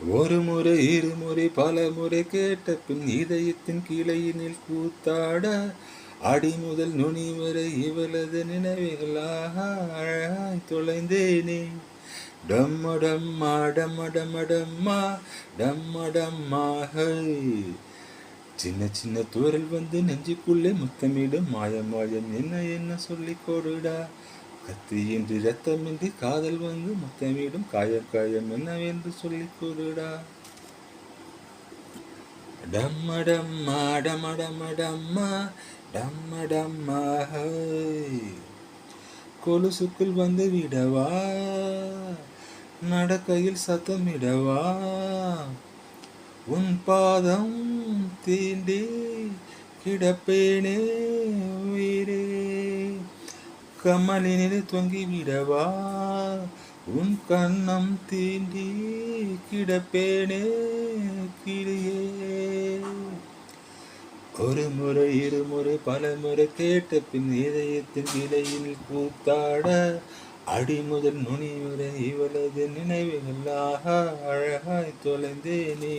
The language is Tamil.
ஒரு முறை இருமுறை பல முறை கேட்ட பின் இதயத்தின் கிளையினில் கூத்தாட அடி முதல் நுனி வரை இவளது நினைவுகளாக அழகாய் தொலைந்தேனே. டம்ம டம்மா டம்ம டம்ம டம்மா டம்ம டம்மா ஹை. சின்ன சின்ன தூரல் வந்து நெஞ்சுக்குள்ளே முத்தமிடும் மாயம் மாயம் என்ன என்ன சொல்லி கொடுடா. கத்தியின்றி ரத்தமின்றி காதல் வந்து முத்தமிடும் காயம் காயம் என்னவென்று சொல்லி கொடுடா. டம்ம டம்மா டம்ம டம்ம டம்மா டம்ம டம்மா ஹை. கொலுசுக்குள் வந்து விடவா, நடக்கையில் சத்தமிடவா, உன் பாதம் தீண்டி கிடப்பேனே உயிரே. கமலினில் தொங்கிவிடவா, உன் கண்ணம் தீண்டி கிடப்பேனே கிளியே. ஒரு முறை இருமுறை பல முறை கேட்ட பின் இதயத்தின் கிளையில் கூத்தாட அடி முதல் நுனி வரை இவளது நினைவுகளாக அழகாய் தொலைந்தேனே.